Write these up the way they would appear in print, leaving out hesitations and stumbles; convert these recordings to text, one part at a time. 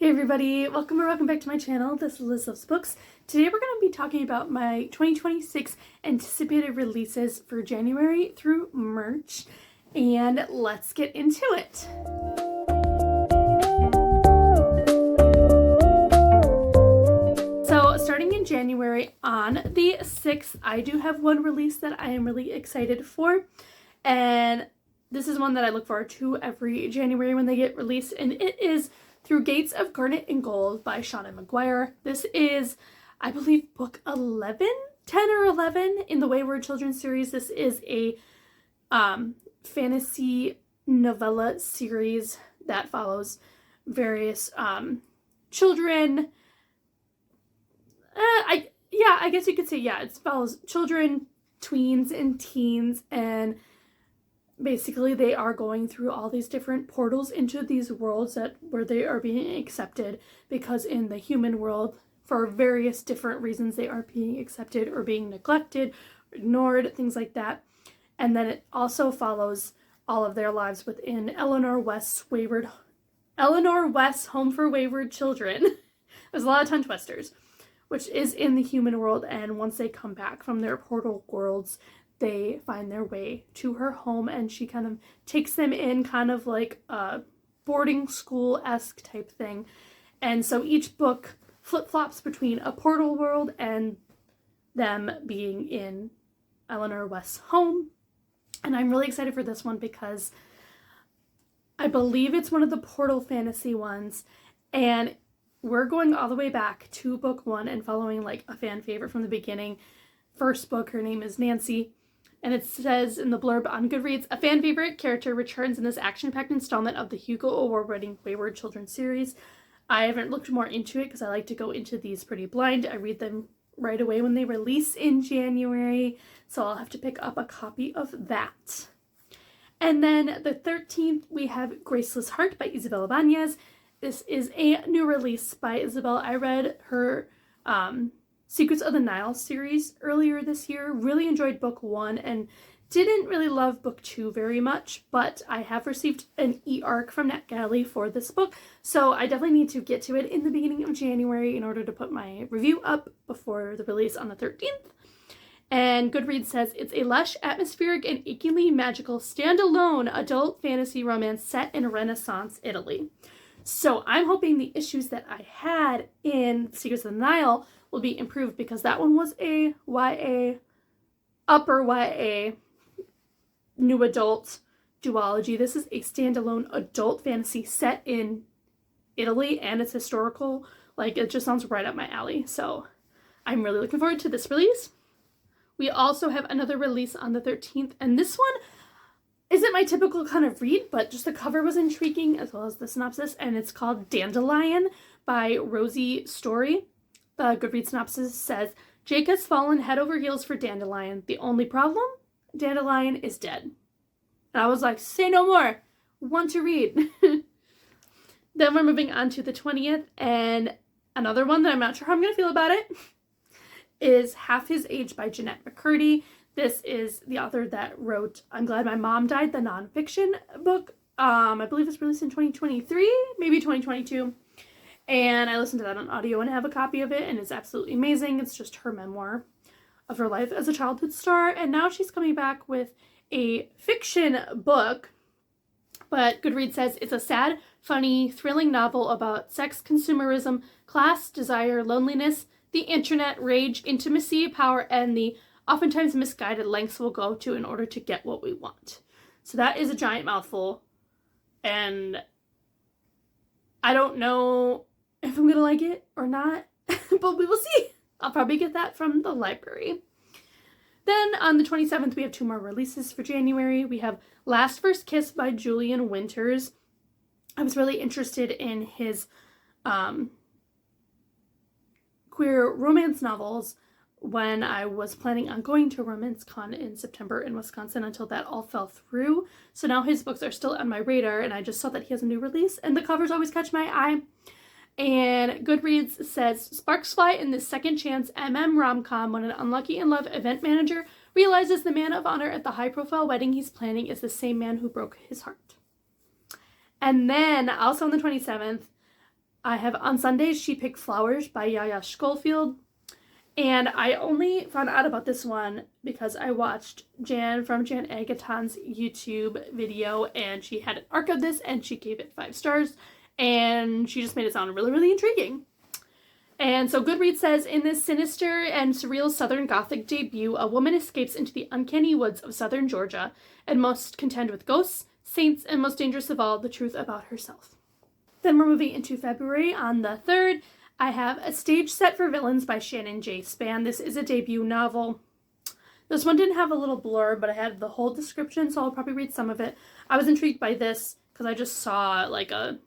Hey everybody, welcome or welcome back to my channel. This is Liz Loves Books. Today we're going to be talking about my 2026 anticipated releases for January through March, and let's get into it. So starting in January on the 6th, I do have one release that I am really excited for, and this is one that I look forward to every January when they get released, and it is Through Gates of Garnet and Gold by Shauna McGuire. This is, I believe, book 11, 10 or 11 in the Wayward Children series. This is a fantasy novella series that follows various children. I guess you could say, it follows children, tweens, and teens, and basically they are going through all these different portals into these worlds where they are being accepted, because in the human world, for various different reasons, they are being accepted or being neglected, ignored, things like that. And then it also follows all of their lives within Eleanor West's Home for Wayward Children. There's a lot of tongue twisters, which is in the human world, and once they come back from their portal worlds, they find their way to her home, and she kind of takes them in, kind of like a boarding school-esque type thing. And so each book flip-flops between a portal world and them being in Eleanor West's home. And I'm really excited for this one because I believe it's one of the portal fantasy ones, and we're going all the way back to book 1 and following like a fan favorite from the beginning. First book, her name is Nancy. And it says in the blurb on Goodreads, a fan favorite character returns in this action-packed installment of the Hugo Award-winning Wayward Children series. I haven't looked more into it because I like to go into these pretty blind. I read them right away when they release in January, so I'll have to pick up a copy of that. And then the 13th, we have Graceless Heart by Isabel Ibanez. This is a new release by Isabel. I read her Secrets of the Nile series earlier this year. Really enjoyed book 1 and didn't really love book 2 very much, but I have received an ARC from NetGalley for this book, so I definitely need to get to it in the beginning of January in order to put my review up before the release on the 13th. And Goodreads says it's a lush, atmospheric, and achingly magical standalone adult fantasy romance set in Renaissance Italy. So I'm hoping the issues that I had in Secrets of the Nile will be improved, because that one was a YA, upper YA, new adult duology. This is a standalone adult fantasy set in Italy, and it's historical. Like, it just sounds right up my alley. So I'm really looking forward to this release. We also have another release on the 13th, and this one isn't my typical kind of read, but just the cover was intriguing as well as the synopsis, and it's called Dandelion by Rosie Story. The Goodreads synopsis says, Jake has fallen head over heels for Dandelion. The only problem? Dandelion is dead. And I was like, say no more. Want to read. Then we're moving on to the 20th, and another one that I'm not sure how I'm going to feel about it is Half His Age by Jeanette McCurdy. This is the author that wrote I'm Glad My Mom Died, the nonfiction book. I believe it's released in 2023, maybe 2022. And I listened to that on audio and have a copy of it, and it's absolutely amazing. It's just her memoir of her life as a childhood star, and now she's coming back with a fiction book. But Goodreads says it's a sad, funny, thrilling novel about sex, consumerism, class, desire, loneliness, the internet, rage, intimacy, power, and the oftentimes misguided lengths we'll go to in order to get what we want. So that is a giant mouthful, and I don't know if I'm gonna like it or not, but we will see. I'll probably get that from the library. Then on the 27th, we have 2 more releases for January. We have Last First Kiss by Julian Winters. I was really interested in his queer romance novels when I was planning on going to RomanceCon in September in Wisconsin, until that all fell through. So now his books are still on my radar, and I just saw that he has a new release, and the covers always catch my eye. And Goodreads says, sparks fly in this second chance rom-com when an unlucky in love event manager realizes the man of honor at the high-profile wedding he's planning is the same man who broke his heart. And then, also on the 27th, I have On Sundays She Picked Flowers by Yaya Schofield. And I only found out about this one because I watched Jan from Jan Agaton's YouTube video, and she had an arc of this and she gave it 5 stars, and she just made it sound really, really intriguing. And so Goodreads says, in this sinister and surreal Southern Gothic debut, a woman escapes into the uncanny woods of southern Georgia and must contend with ghosts, saints, and most dangerous of all, the truth about herself. Then we're moving into February. On the 3rd, I have A Stage Set for Villains by Shannon J. Spann. This is a debut novel. This one didn't have a little blurb, but I had the whole description, so I'll probably read some of it. I was intrigued by this because I just saw like a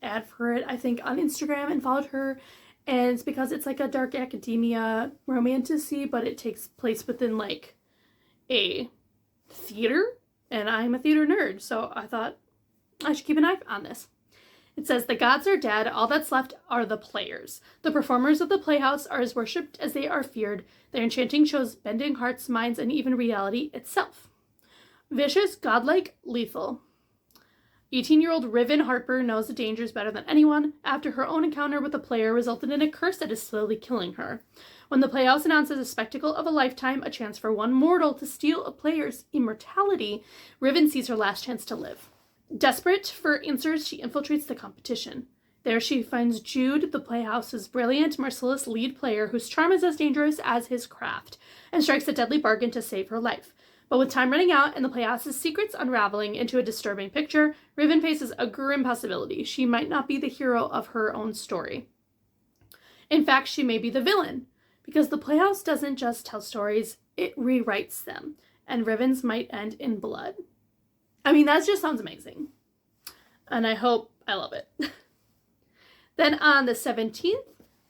ad for it, I think, on Instagram and followed her. And it's because it's like a dark academia romantasy, but it takes place within like a theater. And I'm a theater nerd, so I thought I should keep an eye on this. It says, the gods are dead, all that's left are the players. The performers of the playhouse are as worshipped as they are feared. Their enchanting shows bending hearts, minds, and even reality itself. Vicious, godlike, lethal. 18-year-old Riven Harper knows the dangers better than anyone after her own encounter with a player resulted in a curse that is slowly killing her. When the playhouse announces a spectacle of a lifetime, a chance for one mortal to steal a player's immortality, Riven sees her last chance to live. Desperate for answers, she infiltrates the competition. There she finds Jude, the Playhouse's brilliant, merciless lead player whose charm is as dangerous as his craft, and strikes a deadly bargain to save her life. But with time running out and the Playhouse's secrets unraveling into a disturbing picture, Riven faces a grim possibility. She might not be the hero of her own story. In fact, she may be the villain, because the Playhouse doesn't just tell stories, it rewrites them, and Riven's might end in blood. I mean, that just sounds amazing. And I hope I love it. Then on the 17th,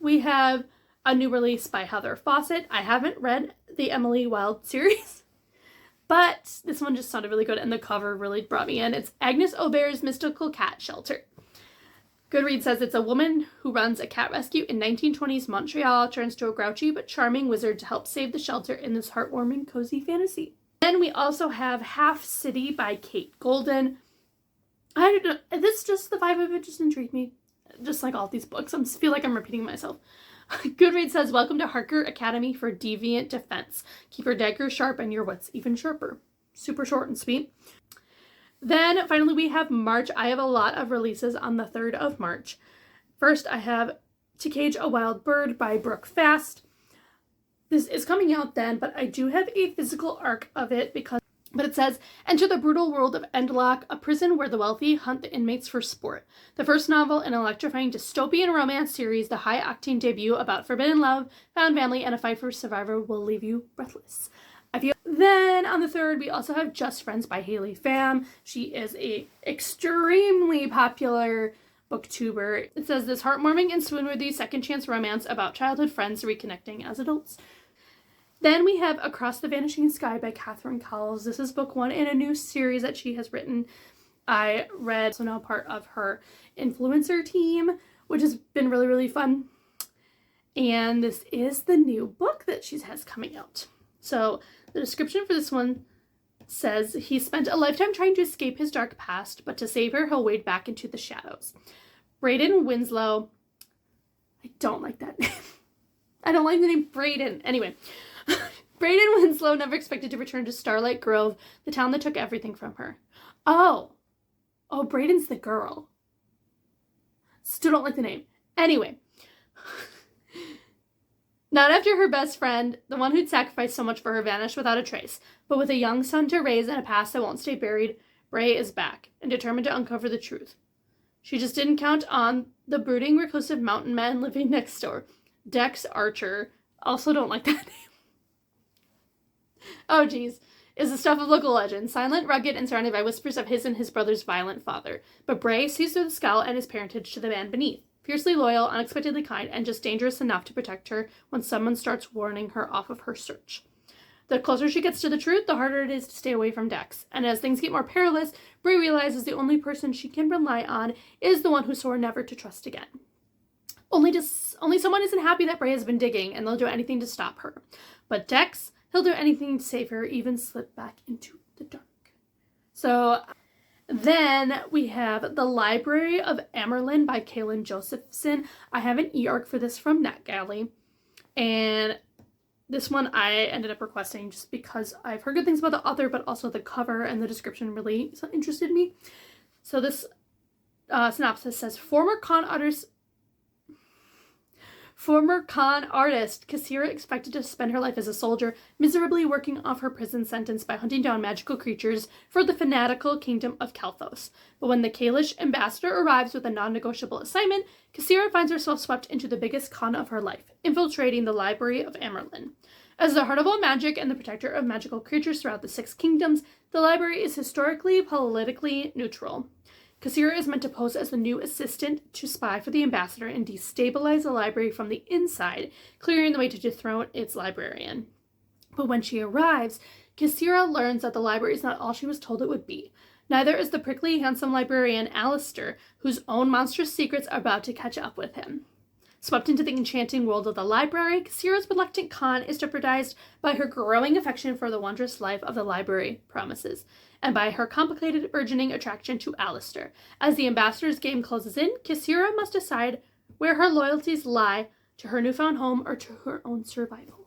we have a new release by Heather Fawcett. I haven't read the Emily Wilde series, but this one just sounded really good, and the cover really brought me in. It's Agnes Aubert's Mystical Cat Shelter. Goodreads says it's a woman who runs a cat rescue in 1920s Montreal turns to a grouchy but charming wizard to help save the shelter in this heartwarming, cozy fantasy. Then we also have Half City by Kate Golden. I don't know, this just, the vibe of it just intrigued me. Just like all these books, I feel like I'm repeating myself. Goodreads says, welcome to Harker Academy for Deviant Defense. Keep your dagger sharp and your wits even sharper. Super short and sweet. Then finally we have March. I have a lot of releases on the 3rd of March. First I have To Cage a Wild Bird by Brooke Fast. This is coming out then, but I do have a physical arc of it but it says, enter the brutal world of Endlock, a prison where the wealthy hunt the inmates for sport. The first novel in an electrifying dystopian romance series, the high-octane debut about forbidden love, found family, and a fight for survival will leave you breathless. Then on the 3rd, we also have Just Friends by Haley Pham. She is a extremely popular booktuber. It says, this heartwarming and swoon-worthy second chance romance about childhood friends reconnecting as adults. Then we have Across the Vanishing Sky by Catherine Cowles. This is book 1 in a new series that she has written. I read, so now part of her influencer team, which has been really, really fun. And this is the new book that she has coming out. So the description for this one says, he spent a lifetime trying to escape his dark past, but to save her, he'll wade back into the shadows. Braden Winslow, I don't like that name. I don't like the name Braden. Anyway, Braden Winslow never expected to return to Starlight Grove, the town that took everything from her. Oh, Braden's the girl. Still don't like the name. Anyway, not after her best friend, the one who'd sacrificed so much for her, vanished without a trace. But with a young son to raise and a past that won't stay buried, Bray is back and determined to uncover the truth. She just didn't count on the brooding, reclusive mountain man living next door. Dex Archer, also don't like that name. Oh geez, is the stuff of local legend, silent, rugged, and surrounded by whispers of his and his brother's violent father. But Bray sees through the scowl and his parentage to the man beneath. Fiercely loyal, unexpectedly kind, and just dangerous enough to protect her when someone starts warning her off of her search. The closer she gets to the truth, the harder it is to stay away from Dex. And as things get more perilous, Bray realizes the only person she can rely on is the one who swore never to trust again. Only someone isn't happy that Bray has been digging, and they'll do anything to stop her. But Dex, he'll do anything to save her, even slip back into the dark. So Then we have The Library of Amerlin by Kaylin Josephson. I have an e-arc for this from NetGalley. And this one I ended up requesting just because I've heard good things about the author, but also the cover and the description really interested me. So this synopsis says, Former con artist Kassira expected to spend her life as a soldier, miserably working off her prison sentence by hunting down magical creatures for the fanatical kingdom of Kalthos. But when the Kalish ambassador arrives with a non-negotiable assignment, Kassira finds herself swept into the biggest con of her life, infiltrating the Library of Amerlin. As the heart of all magic and the protector of magical creatures throughout the Six Kingdoms, the library is historically politically neutral. Kassira is meant to pose as the new assistant to spy for the ambassador and destabilize the library from the inside, clearing the way to dethrone its librarian. But when she arrives, Kassira learns that the library is not all she was told it would be. Neither is the prickly, handsome librarian Alistair, whose own monstrous secrets are about to catch up with him. Swept into the enchanting world of the library, Kassira's reluctant con is jeopardized by her growing affection for the wondrous life of the library promises, and by her complicated, burgeoning attraction to Alistair. As the ambassador's game closes in, Kassira must decide where her loyalties lie, to her newfound home or to her own survival.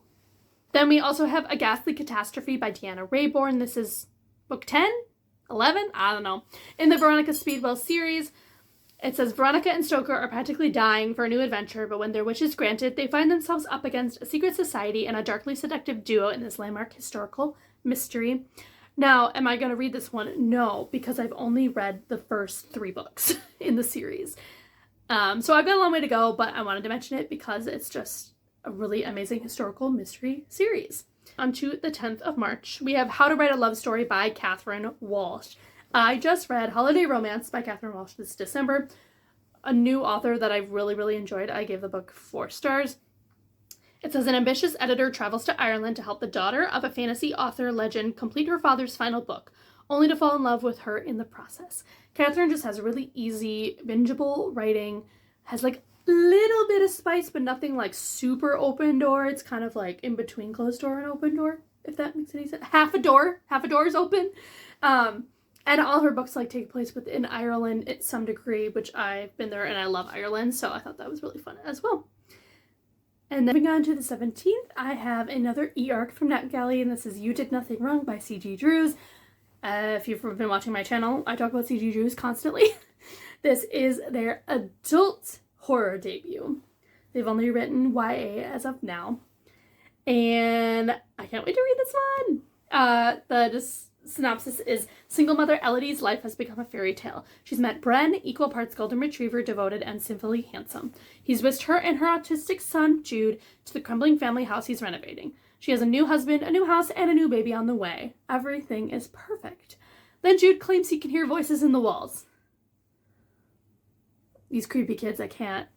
Then we also have A Ghastly Catastrophe by Deanna Rayborn. This is book 10? 11? I don't know. In the Veronica Speedwell series, it says Veronica and Stoker are practically dying for a new adventure, but when their wish is granted, they find themselves up against a secret society and a darkly seductive duo in this landmark historical mystery. Now, am I going to read this one? No, because I've only read the first 3 books in the series. So I've got a long way to go, but I wanted to mention it because it's just a really amazing historical mystery series. On to the 10th of March, we have How to Write a Love Story by Catherine Walsh. I just read Holiday Romance by Catherine Walsh this December, a new author that I've really, really enjoyed. I gave the book 4 stars. It says an ambitious editor travels to Ireland to help the daughter of a fantasy author legend complete her father's final book, only to fall in love with her in the process. Catherine just has really easy, bingeable writing, has like a little bit of spice, but nothing like super open door. It's kind of like in between closed door and open door, if that makes any sense. Half a door is open. And all her books like take place within Ireland at some degree, which I've been there and I love Ireland, so I thought that was really fun as well. And then moving on to the 17th, I have another e-arc from NetGalley, and this is You Did Nothing Wrong by C.G. Drews. If you've been watching my channel, I talk about C.G. Drews constantly. This is their adult horror debut. They've only written YA as of now. And I can't wait to read this one. The synopsis is, single mother Elodie's life has become a fairy tale. She's met Bren, equal parts golden retriever, devoted and sinfully handsome. He's whisked her and her autistic son, Jude, to the crumbling family house he's renovating. She has a new husband, a new house, and a new baby on the way. Everything is perfect. Then Jude claims he can hear voices in the walls. These creepy kids, I can't.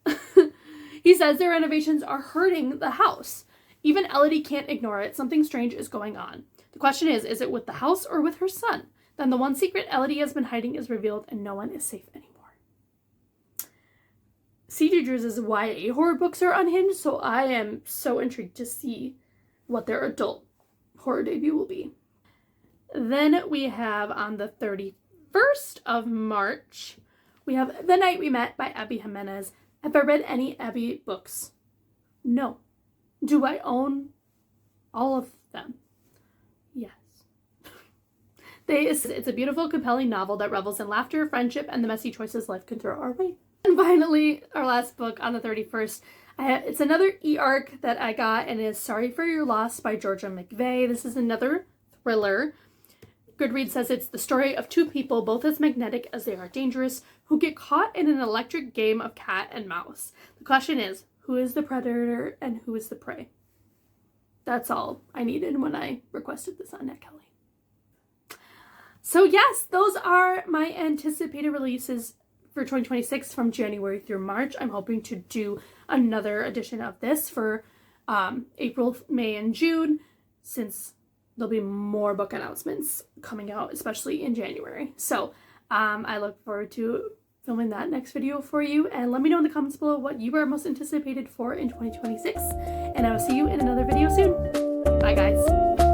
He says their renovations are hurting the house. Even Elodie can't ignore it. Something strange is going on. The question is it with the house or with her son? Then the one secret Elodie has been hiding is revealed and no one is safe anymore. C.G. Drews' YA horror books are unhinged, so I am so intrigued to see what their adult horror debut will be. Then we have on the 31st of March, we have The Night We Met by Abby Jimenez. Have I read any Abby books? No. Do I own all of them? Yes. It's a beautiful, compelling novel that revels in laughter, friendship, and the messy choices life can throw our way. And finally, our last book on the 31st, it's another e-arc that I got, and is Sorry for Your Loss by Georgia McVeigh. This is another thriller. Goodreads says it's the story of 2 people, both as magnetic as they are dangerous, who get caught in an electric game of cat and mouse. The question is, who is the predator and who is the prey? That's all I needed when I requested this on NetGalley. So yes, those are my anticipated releases for 2026 from January through March. I'm hoping to do another edition of this for April, May, and June, since there'll be more book announcements coming out, especially in January. So I look forward to filming that next video for you, and let me know in the comments below what you are most anticipated for in 2026, and I will see you in another video soon. Bye guys.